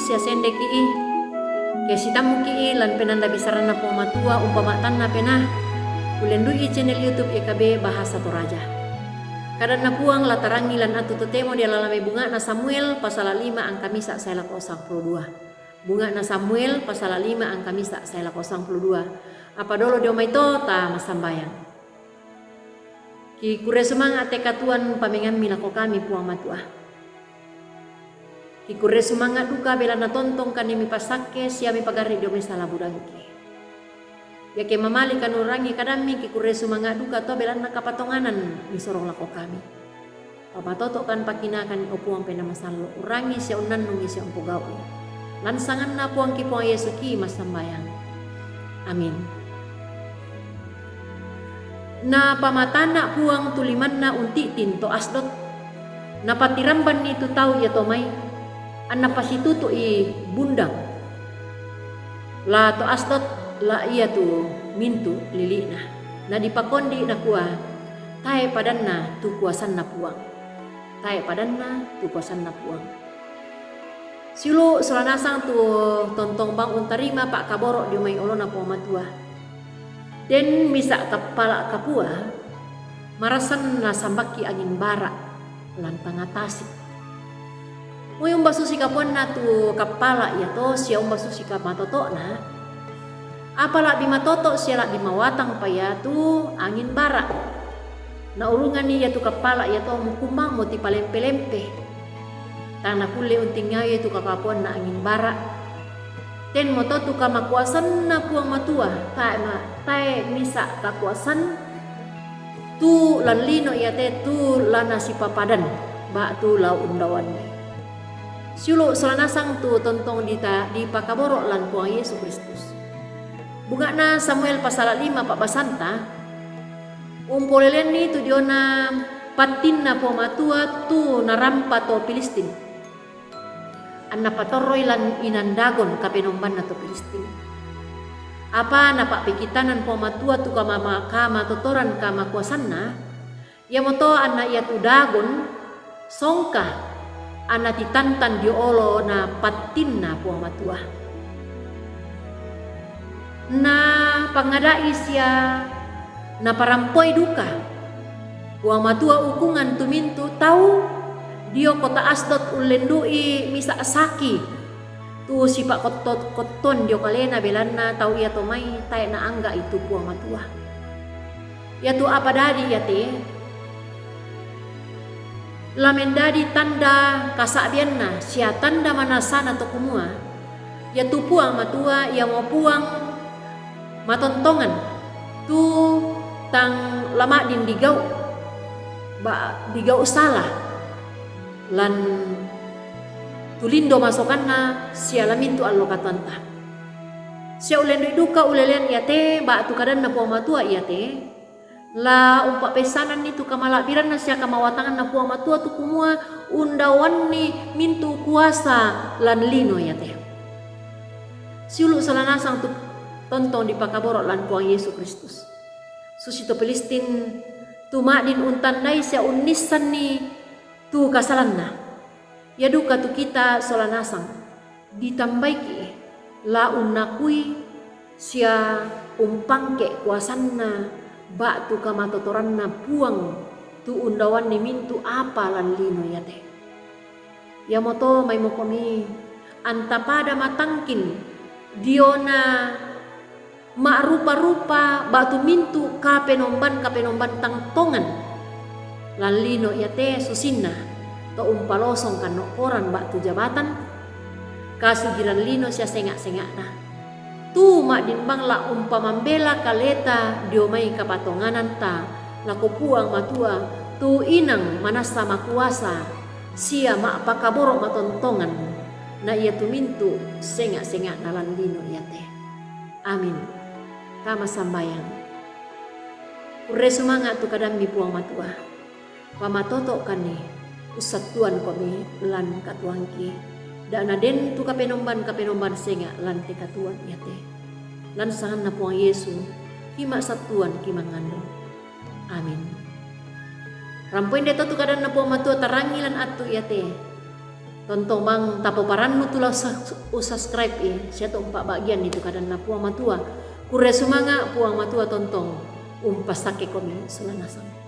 sia sende ki ke sitamu ki lan penanda bisarana puang matua umpama tanna penah ulendui channel YouTube EKB Bahasa Toraja. Kadang puang latarangi lan atu temo dia lalame bunga na Samuel pasal 5 angka misa saya 02. Bunga na Samuel pasal 5 angka misa saya 02. Apa dolo dia mai to ta masambayang. Ki kure semangat teka Tuhan pamengan minako kami puang matua. Ki kure semangat duka bela na tontong kanimi pasake siami pagari dia mai salah budangki. Ya ke mamali kan urangi kadami ki kure semangat duka to bela na kapatonganan mi sorong lako kami. Papatoto kan pakinakan opuang pena masalo urangi sia unan nungi sia umpugau. Lansangan na puang ki puang Yesu ki masambayang. Amin. Na pamatana puang tuliman na unti tinto asdot na patiramban itu tahu ya tomai anna pasitutu i bundang la to asdot la iya tu mintu lilina na dipakondi na kuah tae padanna tu kuasan na puang tae padanna tu kuasan na puang silu selanasang tu tontong bang untarima pak kaboro di mai olona puang matua. Den misa kepala kapua marasan na sambaki angin barak lan pangatasi. Mo yung basusi kapuan na tu kepala ya to siya yung basusi ka matoto na. Apala di matoto siya la di mawatang pa ya tu angin barak. Naulungan niya tu kepala ya to mukumang mo ti palempe-lempe. Tana kule unting ya tu kakapuan na angin barak. Ten moto tu kamakuasan na puang matua tae misa kakuasan tu lan lino ya te tu lana si papadan ba tu lau undawan siulo selanasang tu tontong di pakaboro lan puang Yesus Kristus bunga na Samuel pasal 5 pak basanta umpolelen ni tu diona patin na puang matua tu narampa to Filistin anna patoroy lan inandagon kapenomban na to Filistin. Apa napak pikitanan po matua tu kama totoran kama kuasan na ya moto anna iya tu dagon songka anna titantan diolo na patin na po matua. Na pangadai siya na parampoy duka puang matua ukungan tumintu tahu Dio kota asdot ulendui misa asaki tu sipak koton dio kalena belana tau ia tomai tae na angga itu puang matua ya tu apa dadi ya te lamen dadi tanda kasabianna sia tanda manasana to kumua ya tu puang matua ya mau puang matontongan tu tang lama din digau salah lan tulindo masokan na siya lamin tu allo katanta siya ulendo duka ulelian yate ba tu kadan na puang matua yate la umpa pesanan ni tu kamalabiran na siya kamawatangan na puang matua tu kumua undawan ni mintu kuasa lan lino yate siulu salanasang tu tontong di pakaborok lan puang Yesus Kristus susito Filistin tu madin untandai siya unisan ni tu kasalanna ya duka tu kita solanasang ditambaiki la unakui sia umpangke kuasanna ba tu kamatotoranna puang tu undawan ni mintu apa lan lino ya te ya moto may mokomi antapada matangkin diona rupa-rupa ba tu mintu kapenomban tangtongan lan lino ya te susinna to umpalosong kan koran bak tu jabatan kasugiran lino sia sengak-sengak na tu mak dinbang la umpamambela kaleta diomai kapatonganan ta lako puang matua tu inang manasa makuasa sia mak pakaboro matontongan na ia tu mintu sengak-sengak na lan lino ya te amin kama sambayang ure semangat tu kadang mi puang matua pamatoto kani usat tuan kami lan katuangki dan aden tu kapenomban senga lan te katuan yate lan sangan na puang Yesu hima satuan kimangando amin rampoin deto tu kadan na puang matua tarangi lan atu yate Tontong mang tapo parannu tulah subscribe siya to umpa bagian itu kadan na puang matua. Kure sumanga puang matua tontong umpas take kami sulanasang.